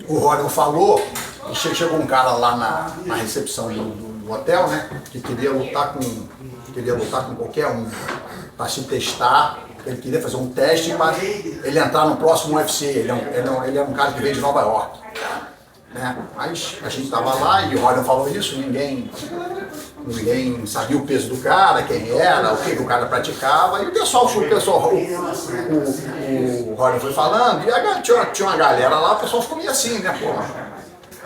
o Rorion falou, e chegou um cara lá na recepção do hotel, né, que queria lutar com qualquer um, para se testar. Ele queria fazer um teste para ele entrar no próximo UFC. Ele é um cara que veio de Nova York. Né? Mas a gente estava lá e o Rorion falou isso, ninguém sabia o peso do cara, quem era, o que o cara praticava. E o Rorion foi falando, e tinha uma galera lá, o pessoal ficou meio assim, né? Pô,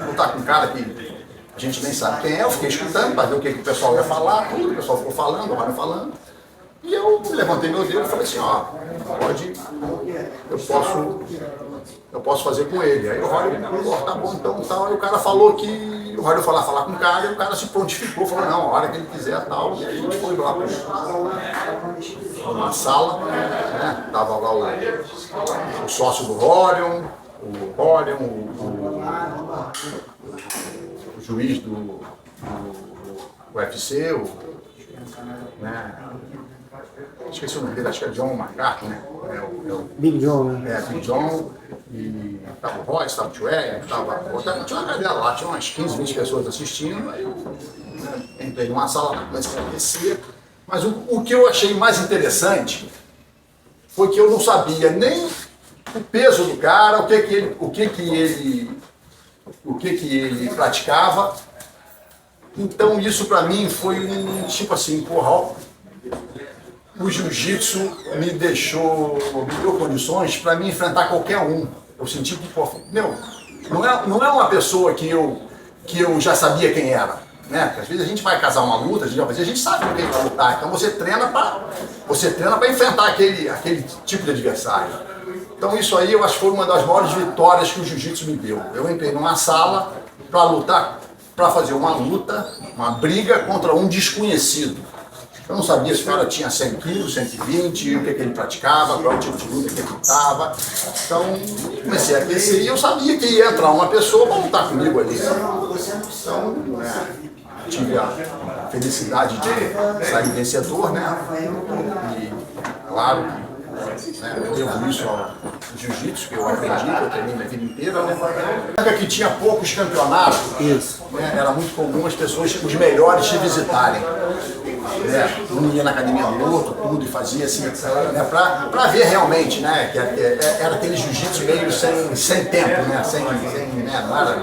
lutar com um cara que a gente nem sabe quem é. Eu fiquei escutando para ver o que o pessoal ia falar, tudo, o pessoal ficou falando, o Rorion falando. E eu levantei meu dedo e falei assim, ó, eu posso fazer com ele. Aí o Rorion falou, tá bom, então tal. E o cara falou que o Rorion foi lá falar com o cara e o cara se prontificou, falou, não, a hora que ele quiser tal. E aí a gente foi lá para uma sala, né? Tava lá o sócio do Rorion, o juiz do UFC, né? Esqueci o nome dele, acho que é John McCarthy, né? Big John, né? Big John, e tava o Royce, tava o Chueia, tinha uma galera lá, tinha umas 15, 20 pessoas assistindo, aí eu entrei numa sala, comecei a descer, mas o que eu achei mais interessante foi que eu não sabia nem o peso do cara, o que ele praticava. Então isso pra mim foi um tipo assim, porra, o jiu-jitsu me deu condições para mim enfrentar qualquer um. Eu senti que, pô, meu, não é uma pessoa que eu já sabia quem era, né? Porque às vezes a gente vai casar uma luta, a gente sabe com quem vai lutar, então você treina para enfrentar aquele tipo de adversário. Então isso aí eu acho que foi uma das maiores vitórias que o jiu-jitsu me deu. Eu entrei numa sala para lutar, para fazer uma luta, uma briga contra um desconhecido. Eu não sabia se o cara tinha 100 quilos, 120, o que ele praticava, qual tipo de luta que ele lutava. Então, comecei a aquecer e eu sabia que ia entrar uma pessoa para lutar comigo ali. Então, tive a felicidade de sair vencedor, né? E, claro, eu devo isso ao jiu-jitsu, que eu aprendi, que eu treinei minha vida inteira, né? Na época que tinha poucos campeonatos, né? Era muito comum as pessoas, os melhores, te visitarem. Não ia na academia do outro, tudo, e fazia assim, né, pra ver realmente, né, que era aquele jiu-jitsu meio sem tempo, né, né, não era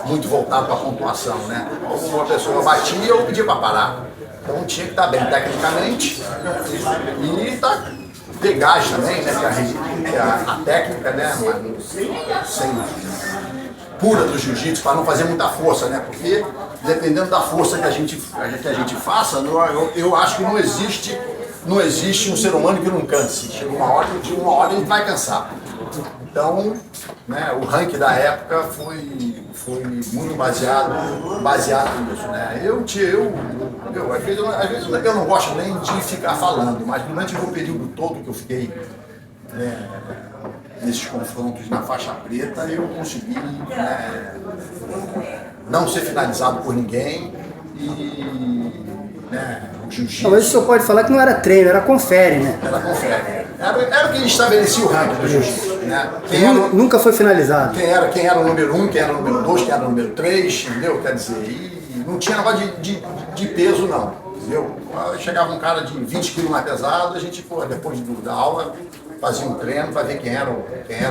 muito voltado para pontuação, né. Uma pessoa batia ou pedia para parar. Então tinha que estar bem tecnicamente e ter gás também, né, que a técnica, né, pura do jiu-jitsu, para não fazer muita força, né, porque dependendo da força que a gente faça, eu acho que não existe um ser humano que não canse. Chega uma hora ele vai cansar. Então, né, o ranking da época foi muito baseado nisso, né. Às vezes eu não gosto nem de ficar falando, mas durante o período todo que eu fiquei, né, nesses confrontos na faixa preta, eu consegui, né, não ser finalizado por ninguém e, né, o jiu-jitsu... Mas o senhor pode falar que não era treino, era confere, né? Era confere. Era o que estabelecia o ranking do jiu-jitsu, né? Nunca foi finalizado. Quem era o número 1, quem era o número 2, quem era o número 3, entendeu? Quer dizer, e não tinha negócio de peso, não, entendeu? Chegava um cara de 20 quilos mais pesado, a gente, pô, depois da aula, fazia um treino para ver quem era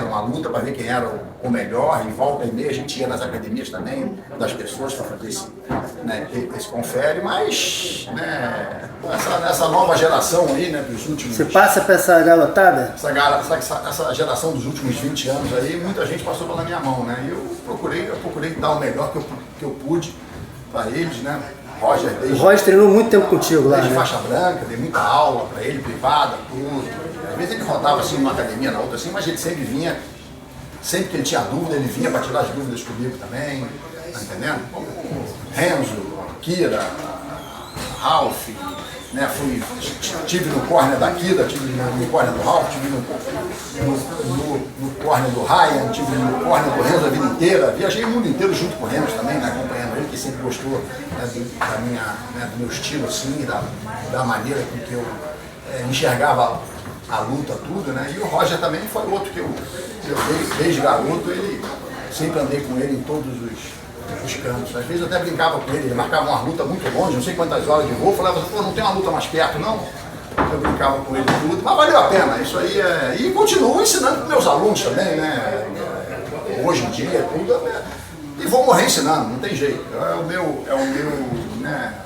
uma luta, para ver quem era o melhor, e volta e meia a gente ia nas academias também, das pessoas para fazer esse confere, mas, né, essa nova geração aí, né, dos últimos... Você passa para essa garotada? Essa geração dos últimos 20 anos aí, muita gente passou pela minha mão, né, e eu procurei dar o melhor que eu pude para eles, né. O Roger treinou muito tempo contigo lá, desde né? faixa branca, dei muita aula para ele, privada, tudo. Às vezes ele rodava assim numa academia, na outra assim, mas ele sempre vinha, sempre que ele tinha dúvida, ele vinha para tirar as dúvidas comigo também, tá entendendo? Renzo, Kira, Ralph, né? Tive no corner da Kida, tive no corner do Ralph, tive no corner do Ryan, tive no corner do Renzo a vida inteira, viajei o mundo inteiro junto com o Renzo também, né? Acompanhando ele, que sempre gostou, né, do meu estilo assim, da maneira com que eu enxergava a luta, tudo, né? E o Roger também foi outro que eu desde garoto, ele sempre andei com ele em todos os cantos. Às vezes eu até brincava com ele, ele marcava uma luta muito longe, não sei quantas horas de voo, eu falava, pô, não tem uma luta mais perto não? Eu brincava com ele tudo, mas valeu a pena, isso aí é... E continuo ensinando para meus alunos também, né? Hoje em dia, tudo, né? E vou morrer ensinando, não tem jeito. É o meu, né?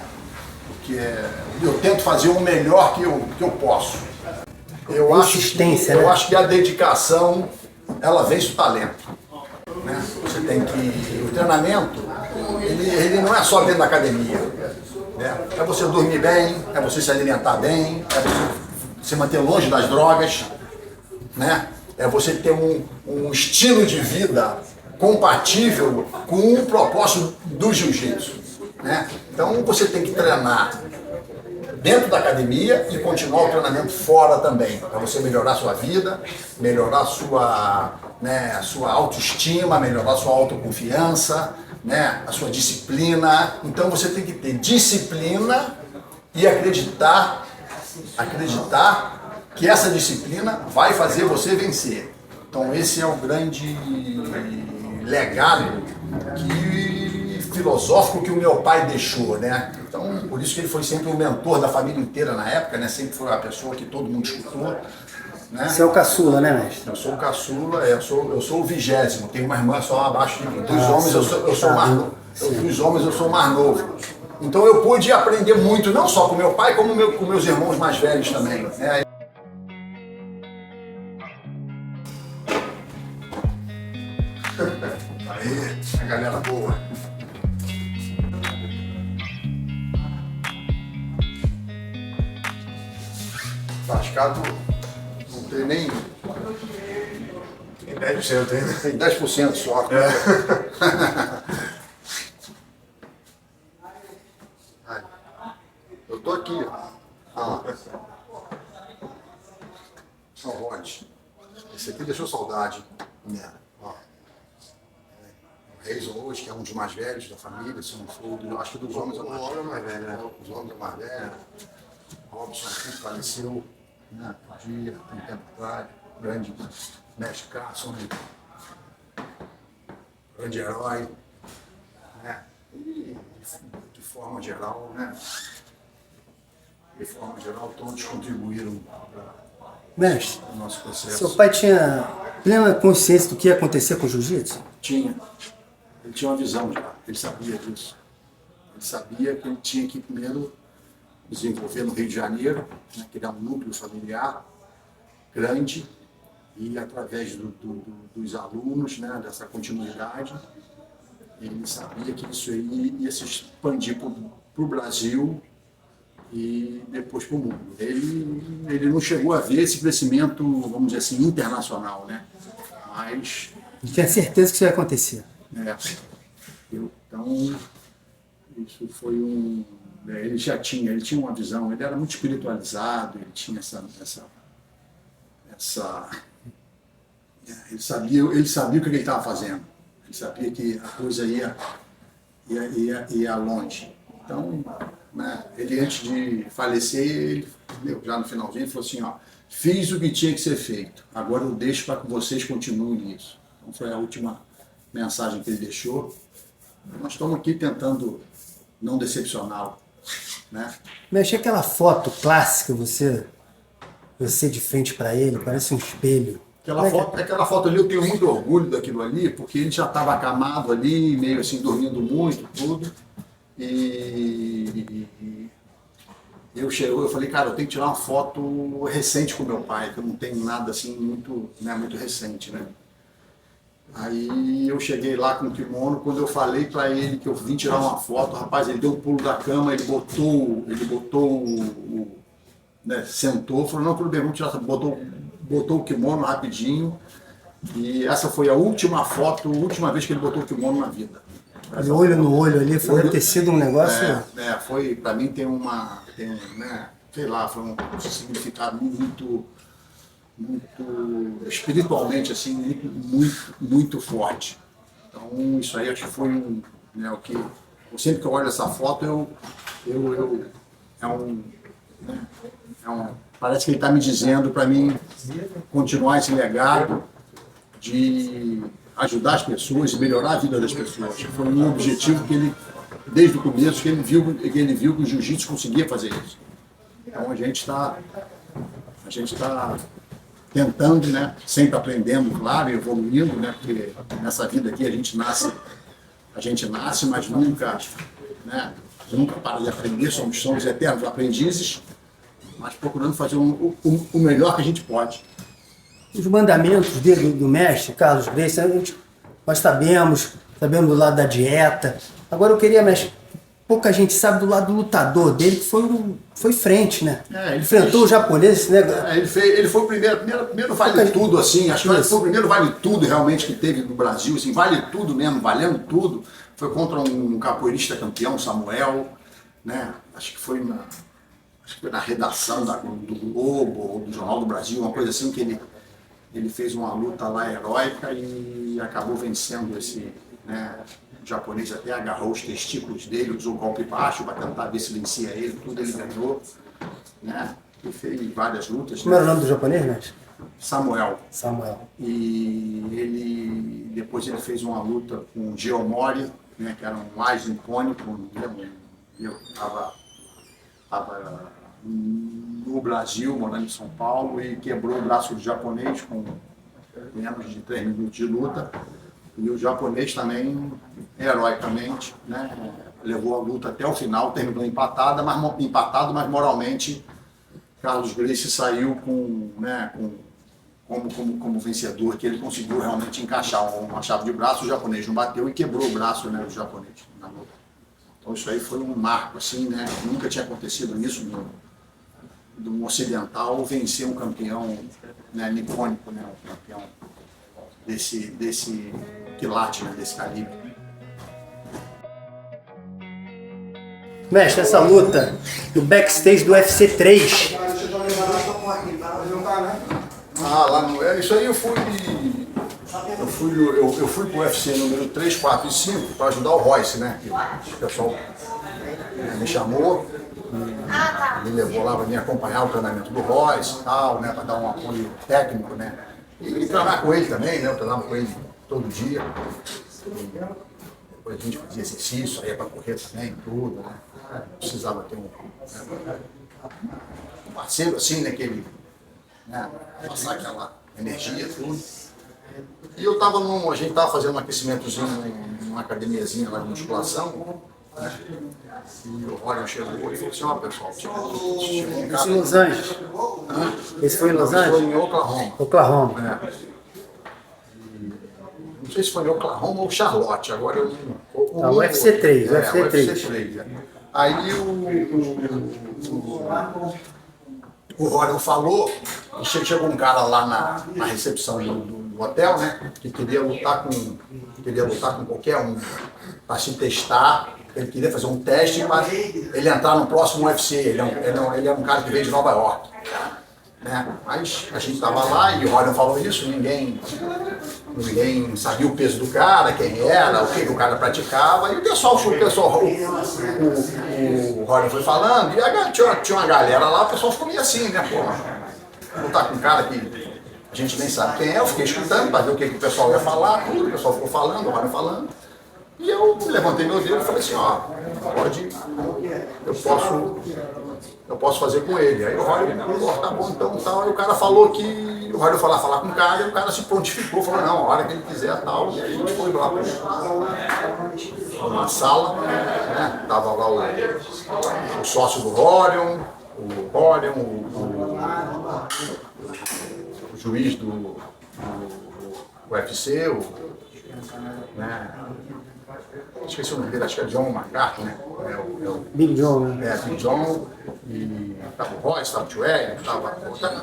Eu tento fazer o melhor que eu posso. Eu acho que a dedicação, ela vence o talento. Né? Você tem que... O treinamento, ele não é só dentro da academia. Né? É você dormir bem, é você se alimentar bem, é você se manter longe das drogas, né? É você ter um estilo de vida compatível com o propósito do jiu-jitsu. Né? Então você tem que treinar dentro da academia e continuar o treinamento fora também, para você melhorar a sua vida, melhorar a sua autoestima, melhorar a sua autoconfiança, né? A sua disciplina. Então você tem que ter disciplina e acreditar que essa disciplina vai fazer você vencer. Então esse é o grande legado filosófico que o meu pai deixou, né? Então, por isso que ele foi sempre o mentor da família inteira na época, né? Sempre foi a pessoa que todo mundo escutou. Né? Você é o caçula, né, mestre? Eu sou o caçula, eu sou o 20º, tenho uma irmã só abaixo de mim. Dos homens eu sou mais novo. Dos homens eu sou mais novo. Então eu pude aprender muito, não só com meu pai, como com meus irmãos mais velhos também. Né? Aí, a galera boa. Lascado não tem nem 10%, ainda. Tem 10% só. Eu tô aqui, ó. São Rod. Esse aqui deixou saudade. Né? Ó. O Reison hoje, que é um dos mais velhos da família, acho que dos homens é o mais velho, né? Os homens é o mais velho. Robson aqui faleceu, né? Um dia, tem tempo atrás, grande mestre Carson, grande herói, né? E de forma geral, né? De forma geral, todos contribuíram para o nosso processo. Seu pai tinha plena consciência do que ia acontecer com o jiu-jitsu? Tinha. Ele tinha uma visão já, ele sabia disso. Ele sabia que ele tinha que primeiro desenvolver no Rio de Janeiro, né, criar um núcleo familiar grande e através dos alunos, né, dessa continuidade, ele sabia que isso aí ia se expandir para o Brasil e depois para o mundo. Ele não chegou a ver esse crescimento, vamos dizer assim, internacional, né? Mas... Ele tinha certeza que isso ia acontecer. Então, isso foi ele tinha uma visão, ele era muito espiritualizado, ele tinha ele sabia o que ele estava fazendo, ele sabia que a coisa ia longe. Então, né, ele antes de falecer, já no finalzinho, ele falou assim, ó, fiz o que tinha que ser feito, agora eu deixo para que vocês continuem nisso. Então foi a última mensagem que ele deixou. Nós estamos aqui tentando não decepcioná-lo. Né? Eu achei aquela foto clássica, você de frente para ele, parece um espelho. Aquela foto ali, eu tenho muito orgulho daquilo ali, porque ele já estava acamado ali, meio assim, dormindo muito, tudo. E eu falei, cara, eu tenho que tirar uma foto recente com meu pai, que eu não tenho nada assim muito recente, né? Aí eu cheguei lá com o kimono, quando eu falei para ele que eu vim tirar uma foto, rapaz, ele deu um pulo da cama, ele botou né, sentou, falou, não, tudo bem, vamos tirar, botou o kimono rapidinho, e essa foi a última foto, a última vez que ele botou o kimono na vida. De olho no olho ali, foi ter sido um negócio... Foi, para mim né, sei lá, foi um significado muito espiritualmente assim, muito forte. Então isso aí acho que foi né, o que sempre que eu olho essa foto parece que ele está me dizendo para mim continuar esse legado de ajudar as pessoas e melhorar a vida das pessoas. Foi um objetivo que ele, desde o começo, que ele viu que o jiu-jitsu conseguia fazer isso. Então a gente está tentando, né, sempre aprendendo, claro, e evoluindo, né, porque nessa vida aqui a gente nasce, mas nunca, né, nunca para de aprender, somos eternos aprendizes, mas procurando fazer o melhor que a gente pode. Os mandamentos do mestre, Carlos Gracie, nós sabemos do lado da dieta. Agora eu queria, mestre, pouca gente sabe do lado do lutador dele, que foi frente, né? Ele enfrentou o japonês, esse negócio. Ele foi o primeiro vale tudo, assim, acho que ele foi o primeiro vale tudo realmente que teve no Brasil, assim, vale tudo mesmo, valendo tudo. Foi contra um capoeirista campeão, Samuel, né? Acho que foi na redação do Globo ou do Jornal do Brasil, uma coisa assim, que ele fez uma luta lá heróica e acabou vencendo esse, né, o japonês até agarrou os testículos dele, usou um golpe baixo para tentar ver se vencia ele, tudo ele ganhou, né? E fez várias lutas. Como era o nome do japonês, né? Samuel. E depois ele fez uma luta com o Geomori, né, que era um mais icônico, eu estava no Brasil, morando em São Paulo, e quebrou o braço do japonês com menos de 3 minutos de luta. E o japonês também, heroicamente, né, levou a luta até o final, terminou empatado, mas moralmente Carlos Gracie saiu como vencedor, que ele conseguiu realmente encaixar uma chave de braço, o japonês não bateu e quebrou o braço, né, do japonês na luta. Então isso aí foi um marco, assim, né, nunca tinha acontecido isso do ocidental vencer um campeão, né, nipônico, né, um campeão desse quilate, né, desse calibre. mestre, essa luta do backstage do UFC 3. Isso aí eu fui pro UFC número 3, 4 e 5 para ajudar o Royce, né? O pessoal me chamou, me levou lá para me acompanhar o treinamento do Royce e tal, né? Para dar um apoio técnico, né? E treinar com ele também, né? Eu treinava com ele todo dia. Depois a gente fazia exercício, aí para correr também, tudo, né? Precisava ter um parceiro assim, né? Que ele, né, passar aquela energia, tudo. E a gente estava fazendo um aquecimentozinho numa academiazinha lá de musculação, né? E o Rorion chegou e falou assim, ó, pessoal, chegou um cara... Esse em Los Angeles? Esse foi em Los Angeles? Foi em Oklahoma. Oklahoma. Não sei se foi em Oklahoma ou Charlotte, agora eu não... O UFC 3, UFC 3. Aí o Rorion falou, e chegou um cara lá na recepção do hotel, né, que queria lutar com qualquer um, para se testar, ele queria fazer um teste para ele entrar no próximo UFC, ele é um cara que veio de Nova York. Né? Mas a gente estava lá e o Rorion falou isso, ninguém sabia o peso do cara, quem era, o que o cara praticava, e o Rorion foi falando, e tinha uma galera lá, o pessoal ficou meio assim, né, pô, lutar com um cara que a gente nem sabe quem é, eu fiquei escutando para ver o que o pessoal ia falar, tudo, o pessoal ficou falando, o Rorion falando, e eu levantei meu dedo e falei assim, ó, eu posso fazer com ele. Aí o Rorion falou, tá bom, então tal. Aí o cara falou que o Rorion foi lá falar com o cara e o cara se prontificou, falou, não, a hora que ele quiser tal. E aí a gente foi lá para uma sala, né? Tava lá o sócio do Rorion, o juiz do UFC, né? Esqueci o nome dele, acho que é John McCarthy, né? Big John, né? Big John, e tava o Royce, tava o Tio Hélio,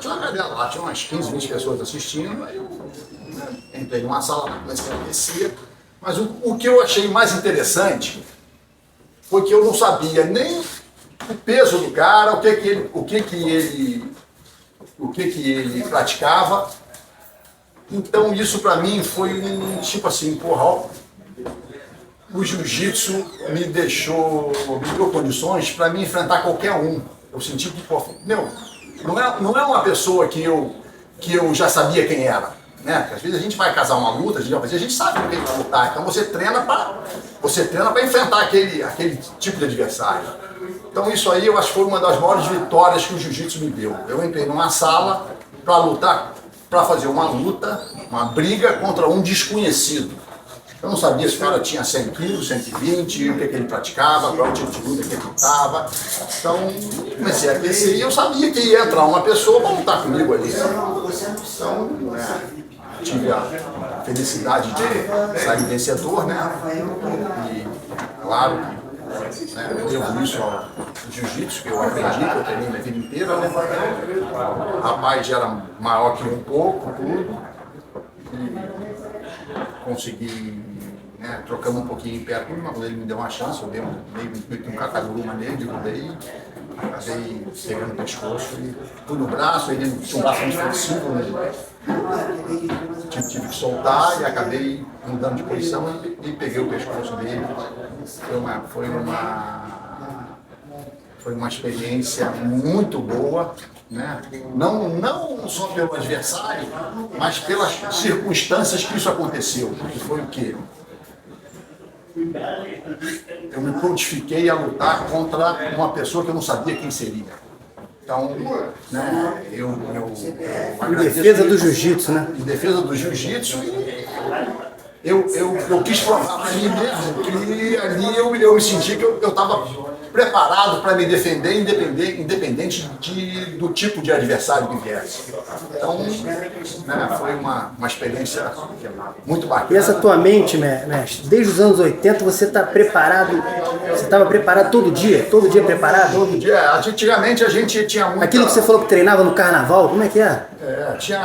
tinha uma galera lá, tinha umas 15, 20 pessoas assistindo, aí eu, né, entrei numa sala lá, comecei a descer, mas o que eu achei mais interessante foi que eu não sabia nem o peso do cara, o que ele praticava, então isso pra mim foi um tipo assim, porra, o jiu-jitsu me deu condições para mim enfrentar qualquer um. Eu senti que, pô, não é uma pessoa que eu já sabia quem era. né? Porque às vezes a gente vai casar uma luta, a gente sabe o que vai lutar, então você treina para enfrentar aquele tipo de adversário. Então isso aí eu acho que foi uma das maiores vitórias que o jiu-jitsu me deu. Eu entrei numa sala para lutar, para fazer uma luta, uma briga contra um desconhecido. Eu não sabia se o cara tinha 100 quilos, 120, o que ele praticava, qual tipo de luta que ele lutava. Então, comecei a aquecer e eu sabia que ia entrar uma pessoa para lutar comigo ali. Então, tive a felicidade de sair vencedor, né? E, claro, eu devo isso ao jiu-jitsu, que eu aprendi, que eu treinei minha vida inteira, né? O rapaz era maior que um pouco, tudo. Consegui, né, trocamos um pouquinho em pé, mas quando ele me deu uma chance, eu dei meio que um cataguruma nele, derrubei, acabei pegando o pescoço e fui no braço, ele tinha um braço muito flexível, né? Tive que soltar e acabei mudando de posição e peguei o pescoço dele. Foi uma experiência muito boa, né? Não só pelo adversário, mas pelas circunstâncias que isso aconteceu. Que foi o quê? Eu me prontifiquei a lutar contra uma pessoa que eu não sabia quem seria. Então, né, em defesa do jiu-jitsu, né? Em defesa do jiu-jitsu, eu quis provar para mim mesmo que ali eu me senti que eu estava preparado para me defender, independente do tipo de adversário que viesse. Então, né, foi uma experiência muito bacana. E essa tua mente, mestre, desde os anos 80 você está preparado, você estava preparado todo dia preparado? Todo dia. Antigamente a gente tinha muito. Aquilo que você falou que treinava no carnaval, como é que é?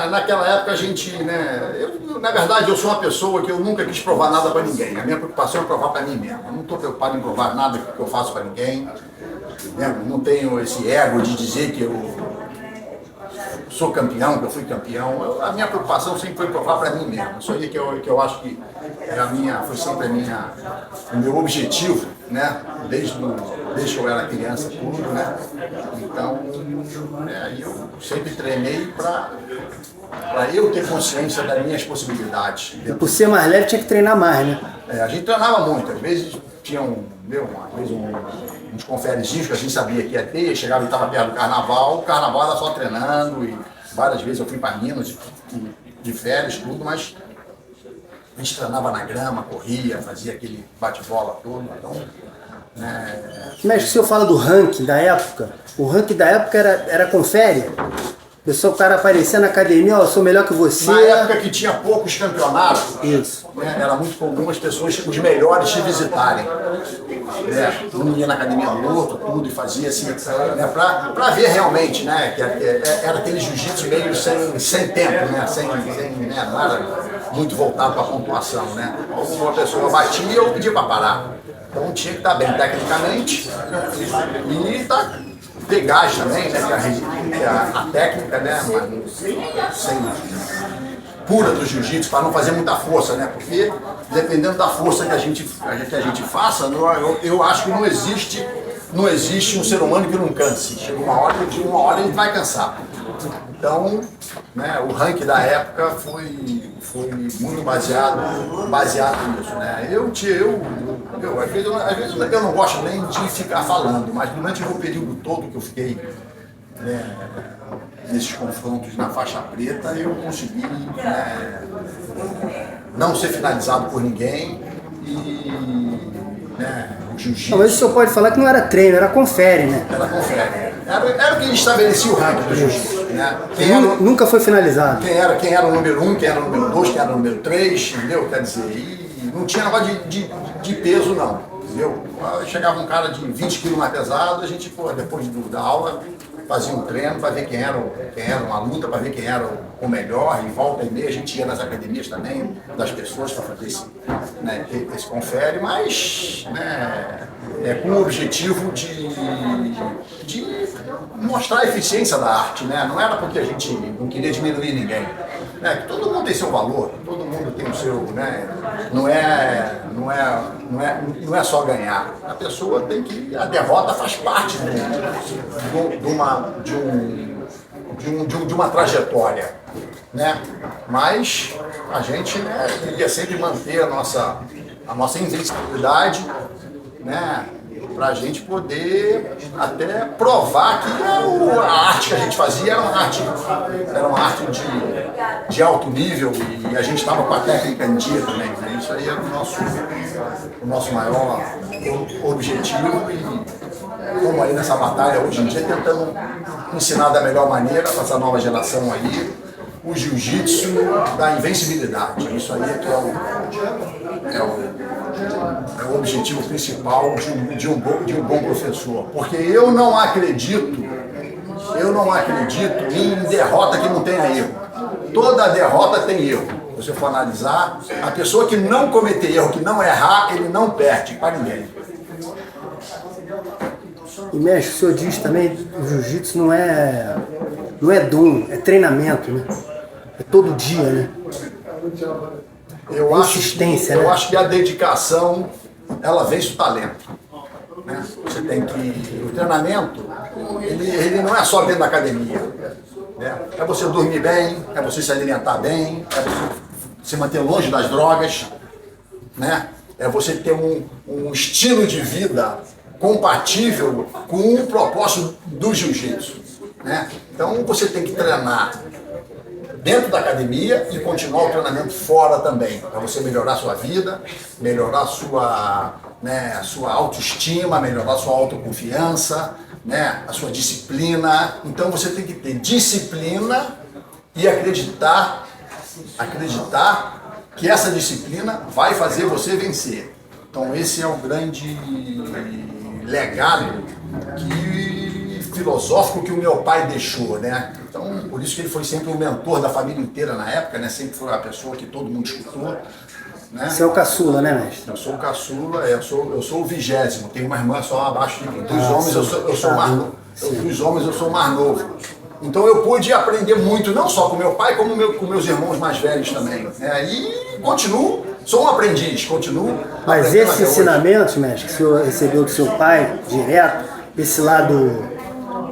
Naquela época a gente, né, na verdade eu sou uma pessoa que eu nunca quis provar nada para ninguém. A minha preocupação é provar para mim mesmo. Eu não estou preocupado em provar nada que eu faço para ninguém. Né? Não tenho esse ego de dizer que eu sou campeão, que eu fui campeão. A minha preocupação sempre foi provar para mim mesmo. Isso aí que eu acho que foi sempre o meu objetivo, né? Desde que eu era criança, tudo, né? Então, eu sempre treinei para eu ter consciência das minhas possibilidades. E por ser mais leve tinha que treinar mais, né? A gente treinava muito, às vezes tinha uns conferezinhos que a gente sabia que ia ter, chegava e estava perto do carnaval, o carnaval era só treinando e várias vezes eu fui para Minas de férias, tudo, mas a gente treinava na grama, corria, fazia aquele bate-bola todo, então... Mas se eu falo do ranking da época, o ranking da época era confere? O cara aparecia na academia, eu sou melhor que você. Na época que tinha poucos campeonatos, isso. Era muito comum as pessoas, os melhores, te visitarem. Um ia na academia do outro, tudo, e fazia assim, pra ver realmente, né? Que era aquele jiu-jitsu meio sem tempo, né? Não era muito voltado para a pontuação, né? Uma pessoa batia e eu pedia para parar. Então tinha que estar bem tecnicamente e ter gás também, né? Que a técnica, né? Pura do jiu-jitsu, para não fazer muita força, né? Porque dependendo da força que a gente faça, eu acho que não existe um ser humano que não canse. Chega uma hora ele vai cansar. Então, né, o ranking da época foi muito baseado nisso, né? Às vezes eu não gosto nem de ficar falando, mas durante o período todo que eu fiquei, né, nesses confrontos na faixa preta, eu consegui, né, não ser finalizado por ninguém e, né, o jiu-jitsu... Mas o senhor pode falar que não era treino, era confere, né? Era confere. Era o que estabelecia o ranking do jiu-jitsu, né? Nunca foi finalizado. Quem era o número 1, quem era o número 2, quem era o número 3, entendeu? Quer dizer, e não tinha negócio de peso não, entendeu? Chegava um cara de 20 quilos mais pesado, a gente, depois da aula, fazia um treino para ver quem era uma luta, para ver quem era o melhor, e volta e meia a gente ia nas academias também, das pessoas para fazer esse confere, mas, né, com o objetivo de mostrar a eficiência da arte, né? Não era porque a gente não queria diminuir ninguém, né? Todo mundo tem seu valor, todo mundo tem o seu, né? Não é só ganhar. A pessoa tem que, a derrota faz parte de uma trajetória. né? Mas a gente, né, queria sempre manter a nossa invencibilidade, né? Para a gente poder até provar que a arte que a gente fazia era uma arte de alto nível e a gente estava com a técnica em dia também. Né? Isso aí é o nosso maior objetivo e como aí nessa batalha hoje em dia tentando ensinar da melhor maneira para essa nova geração aí o jiu-jitsu da invencibilidade. Isso aí é que é o objetivo principal de um bom professor. Porque eu não acredito em derrota que não tenha erro. Toda derrota tem erro. Se você for analisar, a pessoa que não cometer erro, que não errar, ele não perde para ninguém. E mestre, o senhor diz também que o jiu-jitsu não é dom, é treinamento, né? É todo dia, né? Eu acho que a dedicação, ela vence o talento. Né? Você tem que... O treinamento, ele não é só dentro da academia. Né? É você dormir bem, é você se alimentar bem, é você se manter longe das drogas, né? É você ter um estilo de vida compatível com o propósito do jiu-jitsu. Né? Então você tem que treinar dentro da academia e continuar o treinamento fora também, para você melhorar a sua vida, melhorar a sua autoestima, melhorar a sua autoconfiança, né, a sua disciplina. Então você tem que ter disciplina e acreditar que essa disciplina vai fazer você vencer. Então esse é o grande legado filosófico que o meu pai deixou, né? Então, por isso que ele foi sempre o mentor da família inteira na época, né? Sempre foi a pessoa que todo mundo escutou, né? Você é o caçula, né, mestre? Eu sou o caçula, eu sou o 20º, tenho uma irmã só abaixo de mim. Dos homens eu sou mais novo. Dos homens eu sou o mais novo. Então eu pude aprender muito, não só com meu pai, como com meus irmãos mais velhos também. Né? E continuo, sou um aprendiz, continuo. Mas esses ensinamentos, mestre, que o senhor recebeu do seu pai, direto, esse lado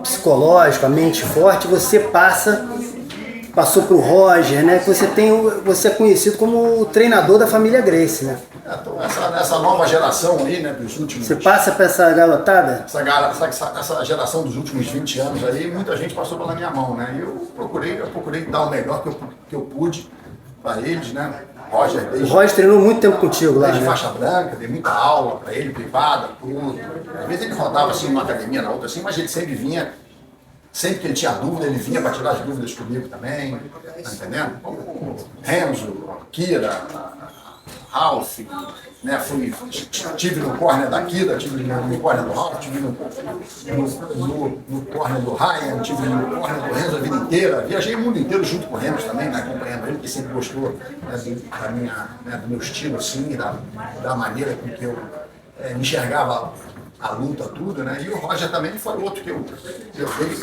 psicológico, a mente forte, você passou pro Roger, né? Que você é conhecido como o treinador da família Gracie, né? Então, essa nova geração aí, né, dos últimos... Você passa para essa garotada? Essa geração dos últimos 20 anos aí, muita gente passou pela minha mão, né? E eu procurei dar o melhor que eu pude para eles, né? O Roger treinou muito tempo contigo lá, desde né? faixa branca, dei muita aula para ele, privada, tudo. Às vezes ele rodava assim numa academia, na outra assim, mas ele sempre vinha, sempre que ele tinha dúvida, ele vinha para tirar as dúvidas comigo também, tá entendendo? Como Renzo, Kira, Ralph, né? Tive no corner da Kira, tive no corner do Ralph, tive no corner do Ryan, tive no corner do Renzo a vida inteira. Viajei o mundo inteiro junto com o Renzo também, né? Acompanhando ele, que sempre gostou, né, do meu estilo, assim, da maneira com que eu enxergava a luta, tudo, né? E o Roger também foi outro que eu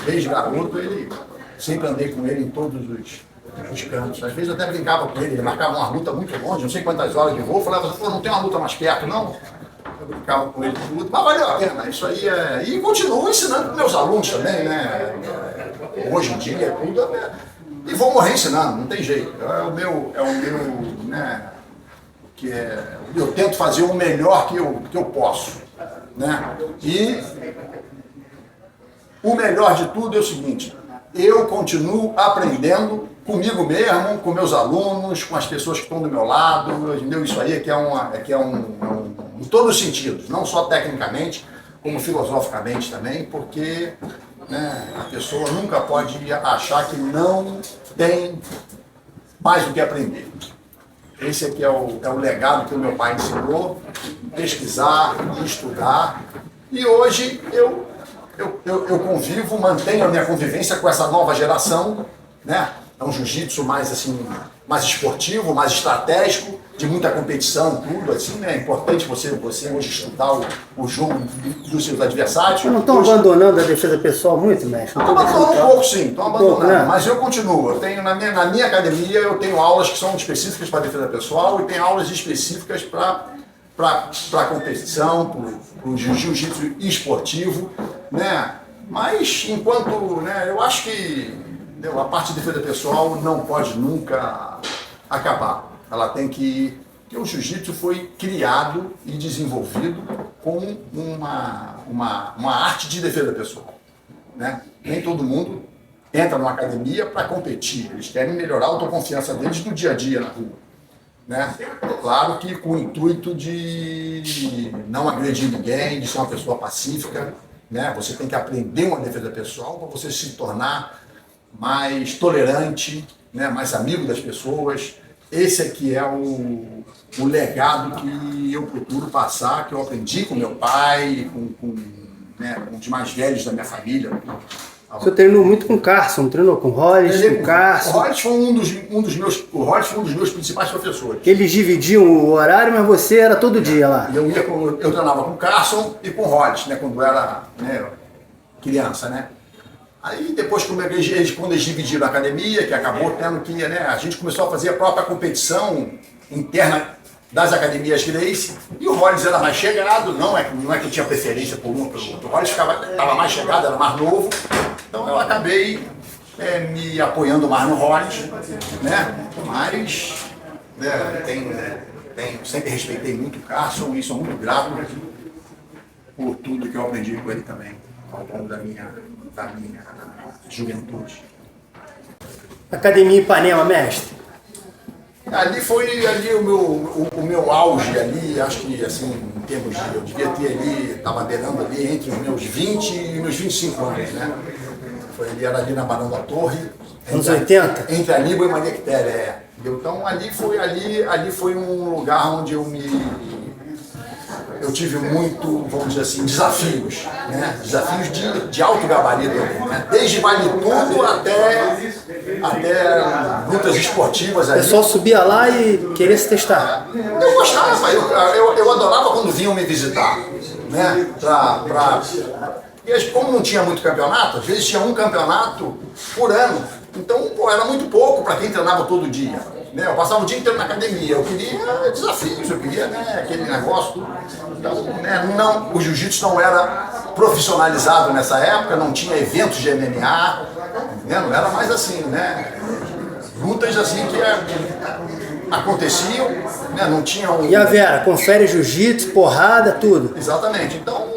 desde garoto, ele sempre andei com ele em todos os campos. Às vezes eu até brincava com ele marcava uma luta muito longe, não sei quantas horas de voo, falava, pô, não tem uma luta mais perto, não? Eu brincava com ele tudo, mas valeu a pena, isso aí é... E continuo ensinando para meus alunos também, né? Hoje em dia, tudo, né? E vou morrer ensinando, não tem jeito. É o meu, né? Eu tento fazer o melhor que eu posso, né? E o melhor de tudo é o seguinte, eu continuo aprendendo comigo mesmo, com meus alunos, com as pessoas que estão do meu lado, entendeu? Isso aí em todos os sentidos, não só tecnicamente, como filosoficamente também, porque, né, a pessoa nunca pode achar que não tem mais o que aprender. Esse aqui é o legado que o meu pai ensinou, pesquisar, estudar, e hoje eu convivo, mantenho a minha convivência com essa nova geração, né? É um jiu-jitsu mais assim, mais esportivo, mais estratégico, de muita competição, tudo assim, né? É importante você hoje estudar o jogo dos seus adversários. Não estão abandonando a defesa pessoal muito, mestre? Estão abandonando um pouco, sim, estão abandonando, né? Mas eu continuo. Eu tenho, na minha academia, eu tenho aulas que são específicas para defesa pessoal e tem aulas específicas para competição, para o jiu-jitsu esportivo, né? Mas enquanto, né, eu acho que Entendeu? A parte de defesa pessoal não pode nunca acabar. Ela tem que... Porque o jiu-jitsu foi criado e desenvolvido como uma arte de defesa pessoal. Né? Nem todo mundo entra numa academia para competir. Eles querem melhorar a autoconfiança deles no dia a dia na rua. Né? Claro que com o intuito de não agredir ninguém, de ser uma pessoa pacífica. Né? Você tem que aprender uma defesa pessoal para você se tornar mais tolerante, né? Mais amigo das pessoas. Esse aqui é o legado que eu procuro passar, que eu aprendi com meu pai, com os mais velhos da minha família. O senhor treinou muito com o Carson, treinou com o Hollis, com o Carson. O Hollis foi um dos meus principais professores. Eles dividiam o horário, mas você era todo dia lá. Eu treinava com o Carson e com o Hollis, né, quando eu era, né, criança, né? Aí depois, quando eles dividiram a academia, que acabou tendo que, né, a gente começou a fazer a própria competição interna das academias Gracie, e o Hollis era mais chegado, não é que eu tinha preferência por um ou pelo outro. O Hollis estava mais chegado, era mais novo, então eu acabei me apoiando mais no Hollis, né? Mas sempre respeitei muito o Carson e sou muito grato por tudo que eu aprendi com ele também, ao longo da minha juventude. Academia Ipanema, mestre? Ali foi o meu auge ali, acho que assim, em termos de, eu devia ter ali, estava beirando ali entre os meus 20 e meus 25 anos, né? Era ali na Barão da Torre. Anos 80? Entre a Língua e Maria Quitéria, Então ali foi um lugar onde eu tive muito, vamos dizer assim, desafios, né? Desafios de alto gabarito, né? Desde vale tudo até lutas esportivas. O pessoal subia lá e queria se testar. Eu gostava, eu adorava quando vinham me visitar, né? Como não tinha muito campeonato, às vezes tinha um campeonato por ano, então era muito pouco para quem treinava todo dia. Né? Eu passava o dia inteiro na academia, eu queria desafios, eu queria, né, aquele negócio. Então, né, o jiu-jitsu não era profissionalizado nessa época, não tinha eventos de MMA, né, não era mais assim, né? Lutas assim que aconteciam, né, não tinham... E a Vera, confere jiu-jitsu, porrada, tudo. Exatamente, então,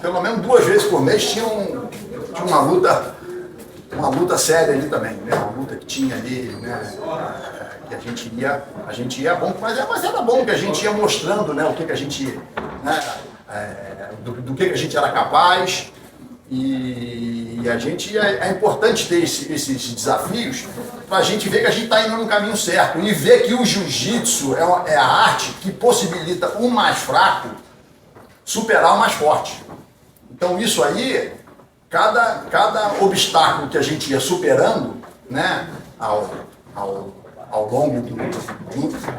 pelo menos 2 vezes por mês tinha uma luta séria ali também, né? Uma luta que tinha ali, né? Que a gente ia bom, mas era bom que a gente ia mostrando, né? O que a gente, né? Do que a gente era capaz, e a gente é importante ter esses desafios para a gente ver que a gente está indo no caminho certo e ver que o jiu-jitsu é a arte que possibilita o mais fraco superar o mais forte. Então isso aí, cada obstáculo que a gente ia superando, né, ao longo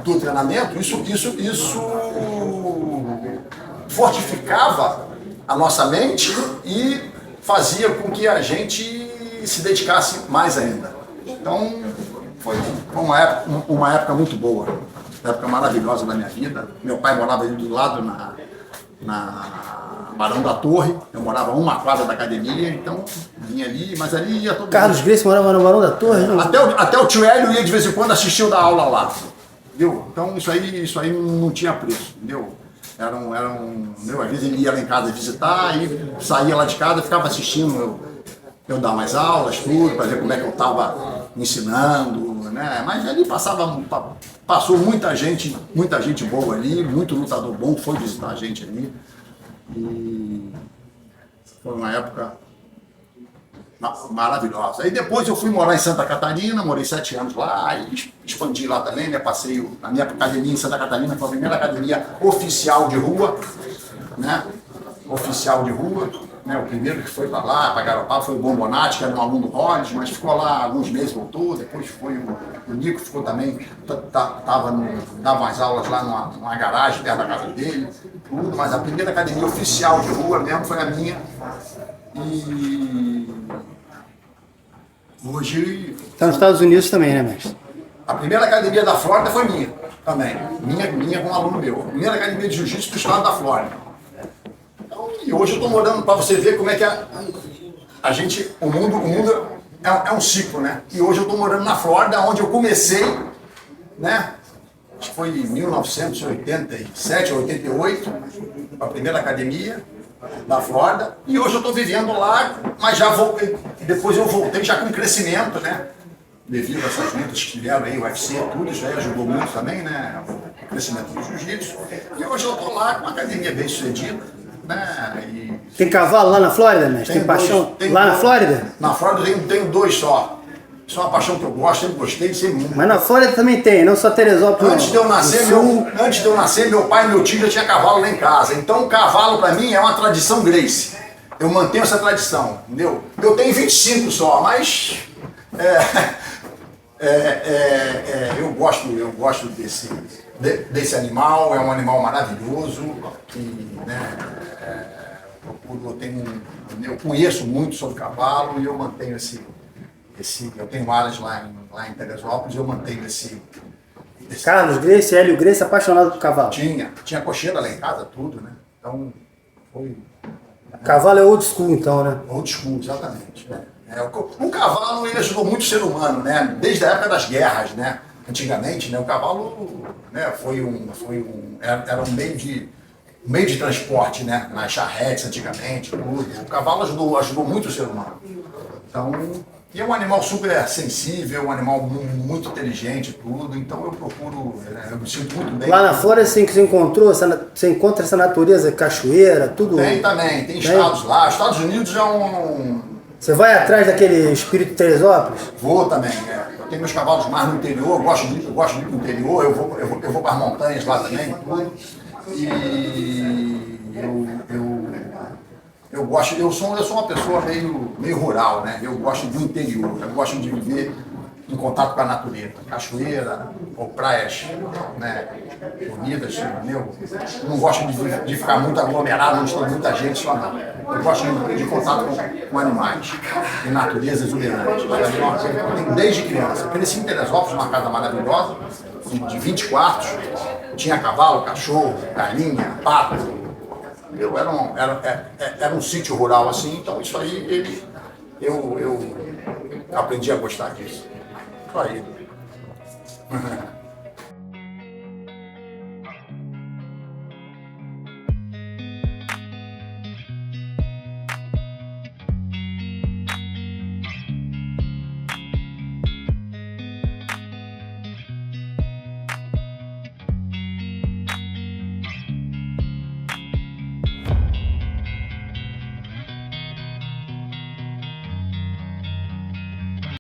do treinamento, isso fortificava a nossa mente e fazia com que a gente se dedicasse mais ainda. Então foi uma época muito boa, uma época maravilhosa da minha vida. Meu pai morava ali do lado na Barão da Torre, eu morava a 1 quadra da academia, então vinha ali, mas ali ia todo Carlos mundo. Gracie morava no Barão da Torre? Não? Até o tio Hélio ia de vez em quando assistir o da aula lá, entendeu? Então isso aí não tinha preço, entendeu? Às vezes ele ia lá em casa visitar e saía lá de casa, ficava assistindo eu dar mais aulas, tudo, para ver como é que eu estava ensinando, né? Mas ali passou muita gente boa ali, muito lutador bom foi visitar a gente ali. E foi uma época maravilhosa. Aí depois eu fui morar em Santa Catarina, morei 7 anos lá e expandi lá também, né? Passei a minha academia em Santa Catarina, foi a primeira academia oficial de rua, né? Oficial de rua, né? O primeiro que foi para lá, para Garopaba, foi o Bombonati, que era um aluno do Hollis, mas ficou lá alguns meses, voltou. Depois foi o Nico, ficou também, dava umas aulas lá numa garagem perto da casa dele, tudo, mas a primeira academia oficial de rua mesmo foi a minha. E hoje... Está nos Estados Unidos também, né, mestre? A primeira academia da Flórida foi minha também. Minha com um aluno meu. A primeira academia de jiu-jitsu do estado da Flórida. Então, e hoje eu estou morando para você ver como é que a gente... O mundo é um ciclo, né? E hoje eu estou morando na Flórida, onde eu comecei, né? Acho que foi em 1987 ou 88, a primeira academia da Flórida. E hoje eu estou vivendo lá, mas já voltei, depois eu voltei já com crescimento, né? Devido a essas lutas que tiveram aí, o UFC, tudo isso aí ajudou muito também, né? O crescimento do jiu-jitsu. E hoje eu estou lá com uma academia bem sucedida, né? E Tem cavalo lá na Flórida, mestre? Tem paixão lá na Flórida? Na Flórida eu tenho dois só. Isso é uma paixão que eu gosto, sempre gostei, sempre muito. Mas na Flórida também tem, não só Teresópolis. Antes de eu nascer, meu pai e meu tio já tinha cavalo lá em casa. Então o cavalo para mim é uma tradição Gracie. Eu mantenho essa tradição, entendeu? Eu tenho 25 só, mas eu gosto desse animal, é um animal maravilhoso. Eu conheço muito sobre cavalo e eu mantenho eu tenho áreas lá em Teresópolis, eu mantenho esse Carlos Gracie, Hélio Gracie, apaixonado por cavalo. Tinha cocheira lá em casa, tudo, né? Então, foi... Cavalo é old school, então, né? Old school, exatamente. O cavalo, ele ajudou muito o ser humano, né? Desde a época das guerras, né? Antigamente, né? O cavalo, né? Era um meio de transporte, né? Nas charretes, antigamente, tudo. O cavalo ajudou muito o ser humano. Então... E é um animal super sensível, um animal muito inteligente, tudo, então eu procuro, eu me sinto muito bem. Lá na Flórida assim, que você encontra essa natureza, cachoeira, tudo? Tem também, tem estados lá. Estados Unidos é um... Você vai atrás daquele espírito de Teresópolis? Vou também, eu tenho meus cavalos mais no interior, eu gosto de ir pro interior, eu vou para as montanhas lá também, tudo. E eu sou uma pessoa meio rural, né? Eu gosto do interior, eu gosto de viver em contato com a natureza, cachoeira ou praias, né, bonitas, entendeu? Eu não gosto de ficar muito aglomerado, onde tem muita gente só não. Eu gosto de contato com animais e natureza exuberante. Eu tenho desde criança. Eu cresci em Teresópolis, uma casa maravilhosa, de 20 quartos, tinha cavalo, cachorro, galinha, pato. Era um sítio rural assim, então isso aí eu aprendi a gostar disso. Isso aí.